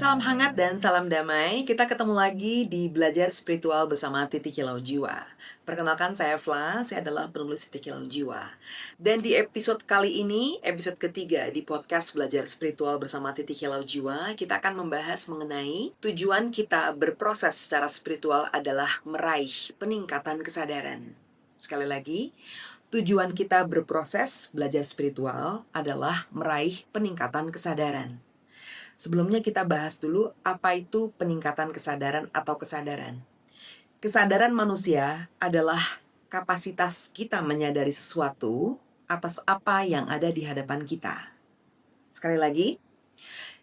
Salam hangat dan salam damai. Kita ketemu lagi di Belajar Spiritual bersama Titi Kilau Jiwa. Perkenalkan, saya Fla, saya adalah penulis Titi Kilau Jiwa. Dan di episode kali ini, episode ketiga di podcast Belajar Spiritual bersama Titi Kilau Jiwa, kita akan membahas mengenai tujuan kita berproses secara spiritual adalah meraih peningkatan kesadaran. Sekali lagi, tujuan kita berproses belajar spiritual adalah meraih peningkatan kesadaran. Sebelumnya kita bahas dulu apa itu peningkatan kesadaran atau kesadaran. Kesadaran manusia adalah kapasitas kita menyadari sesuatu atas apa yang ada di hadapan kita. Sekali lagi,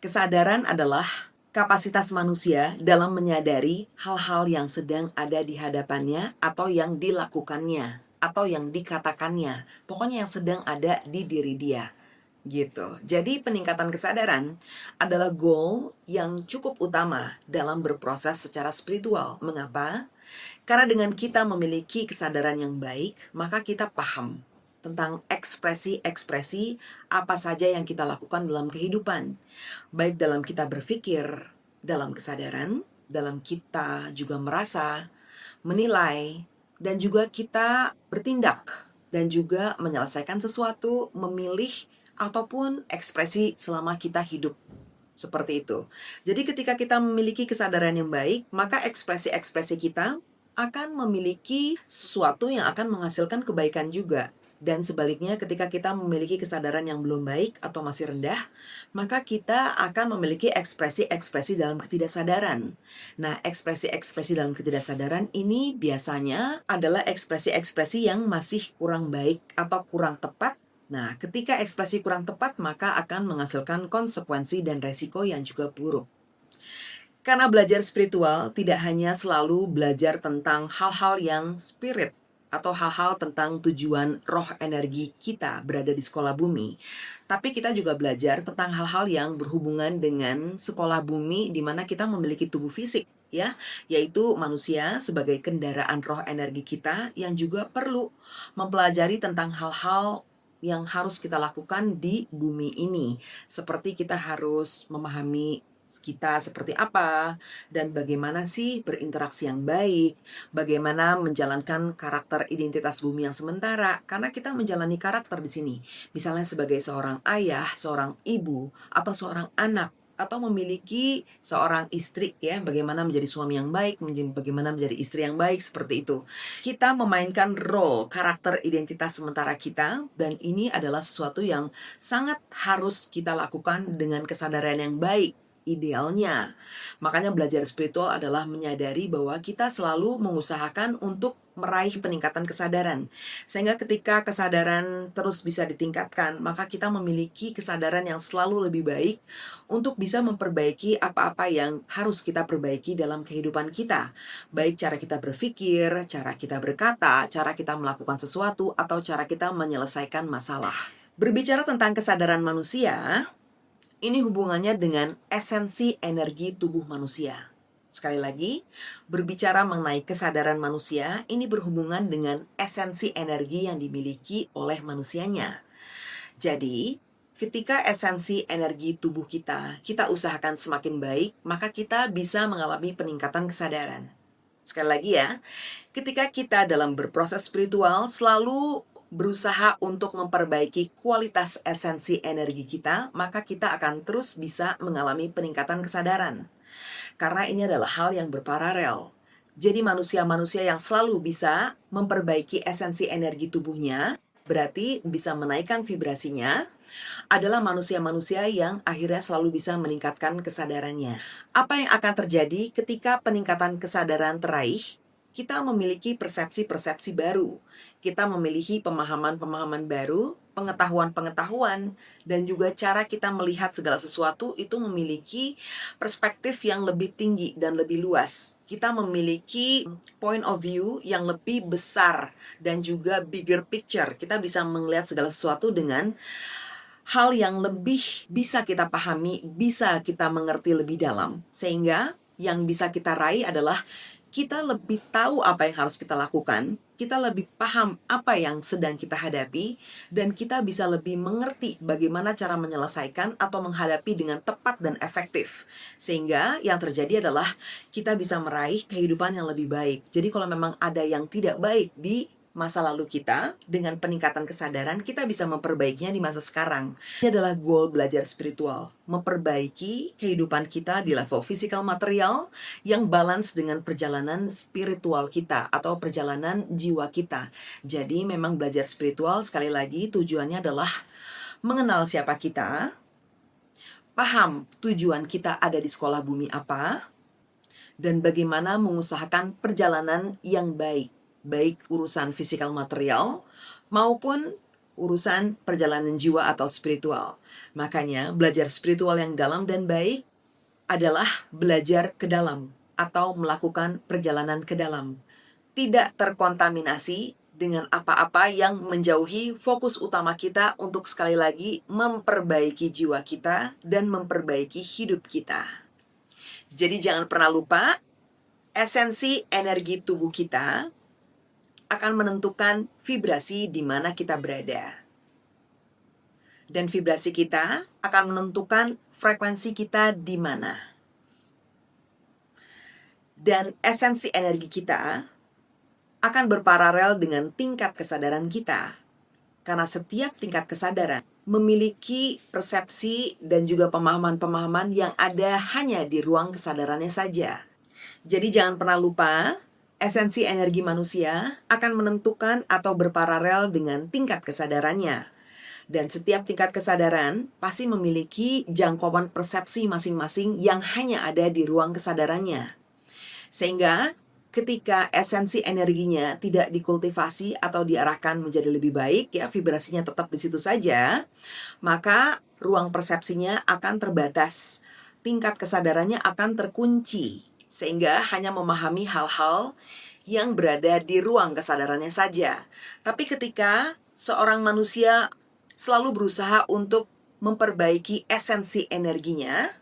kesadaran adalah kapasitas manusia dalam menyadari hal-hal yang sedang ada di hadapannya atau yang dilakukannya atau yang dikatakannya. Pokoknya yang sedang ada di diri dia. Gitu. Jadi peningkatan kesadaran adalah goal yang cukup utama dalam berproses secara spiritual. Mengapa? Karena dengan kita memiliki kesadaran yang baik, maka kita paham tentang ekspresi-ekspresi apa saja yang kita lakukan dalam kehidupan. Baik dalam kita berpikir, dalam kesadaran, dalam kita juga merasa, menilai, dan juga kita bertindak, dan juga menyelesaikan sesuatu, memilih, ataupun ekspresi selama kita hidup. Seperti itu. Jadi ketika kita memiliki kesadaran yang baik, maka ekspresi-ekspresi kita akan memiliki sesuatu yang akan menghasilkan kebaikan juga. Dan sebaliknya ketika kita memiliki kesadaran yang belum baik atau masih rendah, maka kita akan memiliki ekspresi-ekspresi dalam ketidaksadaran. Nah, ekspresi-ekspresi dalam ketidaksadaran ini biasanya adalah ekspresi-ekspresi yang masih kurang baik atau kurang tepat. Nah, ketika ekspresi kurang tepat, maka akan menghasilkan konsekuensi dan resiko yang juga buruk. Karena belajar spiritual tidak hanya selalu belajar tentang hal-hal yang spirit atau hal-hal tentang tujuan roh energi kita berada di sekolah bumi. Tapi kita juga belajar tentang hal-hal yang berhubungan dengan sekolah bumi di mana kita memiliki tubuh fisik, ya, yaitu manusia sebagai kendaraan roh energi kita yang juga perlu mempelajari tentang hal-hal yang harus kita lakukan di bumi ini. Seperti kita harus memahami kita seperti apa, dan bagaimana sih berinteraksi yang baik, bagaimana menjalankan karakter identitas bumi yang sementara, karena kita menjalani karakter di sini. Misalnya sebagai seorang ayah, seorang ibu, atau seorang anak, atau memiliki seorang istri, ya, bagaimana menjadi suami yang baik, bagaimana menjadi istri yang baik, seperti itu. Kita memainkan role karakter identitas sementara kita, dan ini adalah sesuatu yang sangat harus kita lakukan dengan kesadaran yang baik. Idealnya. Makanya belajar spiritual adalah menyadari bahwa kita selalu mengusahakan untuk meraih peningkatan kesadaran. Sehingga ketika kesadaran terus bisa ditingkatkan, maka kita memiliki kesadaran yang selalu lebih baik untuk bisa memperbaiki apa-apa yang harus kita perbaiki dalam kehidupan kita. Baik cara kita berpikir, cara kita berkata, cara kita melakukan sesuatu, atau cara kita menyelesaikan masalah. Berbicara tentang kesadaran manusia, ini hubungannya dengan esensi energi tubuh manusia. Sekali lagi, berbicara mengenai kesadaran manusia, ini berhubungan dengan esensi energi yang dimiliki oleh manusianya. Jadi, ketika esensi energi tubuh kita usahakan semakin baik, maka kita bisa mengalami peningkatan kesadaran. Sekali lagi ya, ketika kita dalam berproses spiritual selalu berusaha untuk memperbaiki kualitas esensi energi kita, maka kita akan terus bisa mengalami peningkatan kesadaran. Karena ini adalah hal yang berparalel. Jadi manusia-manusia yang selalu bisa memperbaiki esensi energi tubuhnya, berarti bisa menaikkan vibrasinya, adalah manusia-manusia yang akhirnya selalu bisa meningkatkan kesadarannya. Apa yang akan terjadi ketika peningkatan kesadaran teraih? Kita memiliki persepsi-persepsi baru. Kita memiliki pemahaman-pemahaman baru, pengetahuan-pengetahuan, dan juga cara kita melihat segala sesuatu itu memiliki perspektif yang lebih tinggi dan lebih luas. Kita memiliki point of view yang lebih besar dan juga bigger picture. Kita bisa melihat segala sesuatu dengan hal yang lebih bisa kita pahami, bisa kita mengerti lebih dalam. Sehingga yang bisa kita raih adalah kita lebih tahu apa yang harus kita lakukan, kita lebih paham apa yang sedang kita hadapi, dan kita bisa lebih mengerti bagaimana cara menyelesaikan atau menghadapi dengan tepat dan efektif. Sehingga yang terjadi adalah kita bisa meraih kehidupan yang lebih baik. Jadi kalau memang ada yang tidak baik di masa lalu kita, dengan peningkatan kesadaran, kita bisa memperbaikinya di masa sekarang. Ini adalah goal belajar spiritual, memperbaiki kehidupan kita di level fisikal material yang balance dengan perjalanan spiritual kita atau perjalanan jiwa kita. Jadi memang belajar spiritual sekali lagi tujuannya adalah mengenal siapa kita, paham tujuan kita ada di sekolah bumi apa, dan bagaimana mengusahakan perjalanan yang baik. Baik urusan fisikal material maupun urusan perjalanan jiwa atau spiritual. Makanya belajar spiritual yang dalam dan baik adalah belajar ke dalam atau melakukan perjalanan ke dalam. Tidak terkontaminasi dengan apa-apa yang menjauhi fokus utama kita untuk sekali lagi memperbaiki jiwa kita dan memperbaiki hidup kita. Jadi jangan pernah lupa, esensi energi tubuh kita akan menentukan vibrasi di mana kita berada. Dan vibrasi kita akan menentukan frekuensi kita di mana. Dan esensi energi kita akan berparalel dengan tingkat kesadaran kita. Karena setiap tingkat kesadaran memiliki persepsi dan juga pemahaman-pemahaman yang ada hanya di ruang kesadarannya saja. Jadi jangan pernah lupa, esensi energi manusia akan menentukan atau berparalel dengan tingkat kesadarannya. Dan setiap tingkat kesadaran pasti memiliki jangkauan persepsi masing-masing yang hanya ada di ruang kesadarannya. Sehingga ketika esensi energinya tidak dikultivasi atau diarahkan menjadi lebih baik, ya vibrasinya tetap di situ saja, maka ruang persepsinya akan terbatas. Tingkat kesadarannya akan terkunci. Sehingga hanya memahami hal-hal yang berada di ruang kesadarannya saja. Tapi ketika seorang manusia selalu berusaha untuk memperbaiki esensi energinya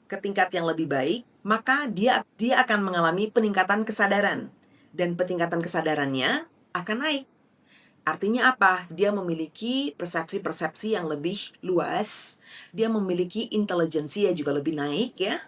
ke tingkat yang lebih baik, maka dia akan mengalami peningkatan kesadaran. Dan peningkatan kesadarannya akan naik. Artinya apa? Dia memiliki persepsi-persepsi yang lebih luas, dia memiliki intelijensi yang juga lebih naik ya.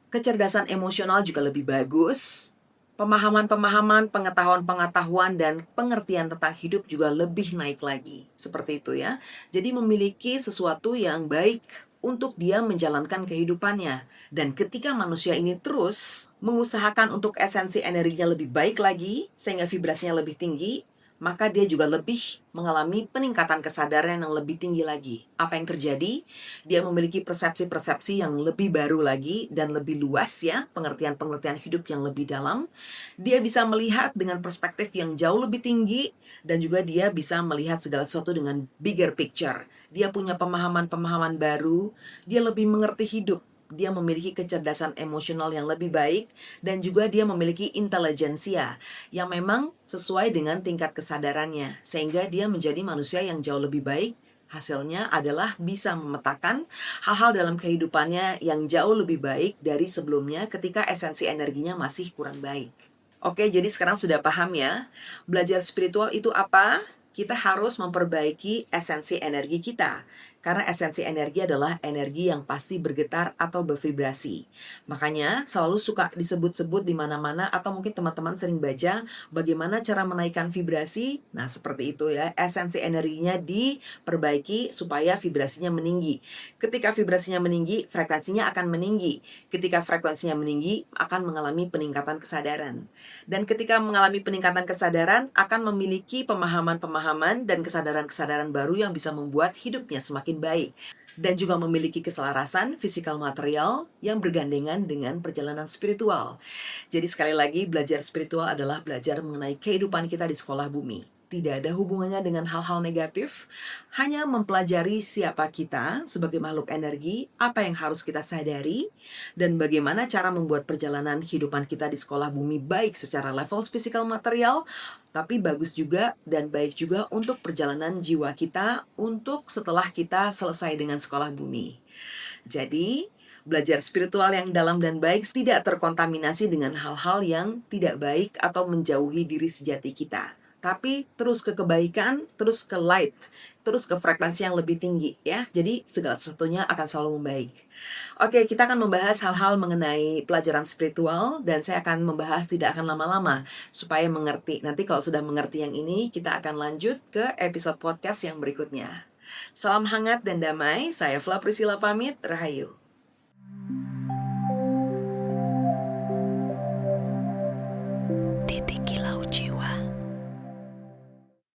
Kecerdasan emosional juga lebih bagus, pemahaman-pemahaman, pengetahuan-pengetahuan, dan pengertian tentang hidup juga lebih naik lagi. Seperti itu ya. Jadi memiliki sesuatu yang baik untuk dia menjalankan kehidupannya. Dan ketika manusia ini terus mengusahakan untuk esensi energinya lebih baik lagi, sehingga vibrasinya lebih tinggi, maka dia juga lebih mengalami peningkatan kesadaran yang lebih tinggi lagi. Apa yang terjadi? Dia memiliki persepsi-persepsi yang lebih baru lagi dan lebih luas ya, pengertian-pengertian hidup yang lebih dalam. Dia bisa melihat dengan perspektif yang jauh lebih tinggi dan juga dia bisa melihat segala sesuatu dengan bigger picture. Dia punya pemahaman-pemahaman baru, dia lebih mengerti hidup. Dia memiliki kecerdasan emosional yang lebih baik dan juga dia memiliki intelijensia yang memang sesuai dengan tingkat kesadarannya sehingga dia menjadi manusia yang jauh lebih baik. Hasilnya adalah bisa memetakan hal-hal dalam kehidupannya yang jauh lebih baik dari sebelumnya ketika esensi energinya masih kurang baik. Oke, jadi sekarang sudah paham ya, belajar spiritual itu apa? Kita harus memperbaiki esensi energi kita. Karena esensi energi adalah energi yang pasti bergetar atau bervibrasi. Makanya selalu suka disebut-sebut di mana-mana atau mungkin teman-teman sering baca bagaimana cara menaikkan vibrasi. Nah, seperti itu ya. Esensi energinya diperbaiki supaya vibrasinya meninggi. Ketika vibrasinya meninggi, frekuensinya akan meninggi. Ketika frekuensinya meninggi, akan mengalami peningkatan kesadaran. Dan ketika mengalami peningkatan kesadaran, akan memiliki pemahaman-pemahaman dan kesadaran-kesadaran baru yang bisa membuat hidupnya semakin baik dan juga memiliki keselarasan fisikal material yang bergandengan dengan perjalanan spiritual. Jadi sekali lagi, belajar spiritual adalah belajar mengenai kehidupan kita di sekolah bumi. Tidak ada hubungannya dengan hal-hal negatif, hanya mempelajari siapa kita sebagai makhluk energi, apa yang harus kita sadari, dan bagaimana cara membuat perjalanan kehidupan kita di sekolah bumi baik secara level fisikal material, tapi bagus juga dan baik juga untuk perjalanan jiwa kita untuk setelah kita selesai dengan sekolah bumi. Jadi, Belajar spiritual yang dalam dan baik tidak terkontaminasi dengan hal-hal yang tidak baik atau menjauhi diri sejati kita. Tapi terus ke kebaikan, terus ke light, terus ke frekuensi yang lebih tinggi ya. Jadi segala sesuatunya akan selalu membaik. Oke, kita akan membahas hal-hal mengenai pelajaran spiritual dan saya akan membahas tidak akan lama-lama supaya mengerti. Nanti kalau sudah mengerti yang ini, kita akan lanjut ke episode podcast yang berikutnya. Salam hangat dan damai, saya Fla Priscilla pamit, Rahayu.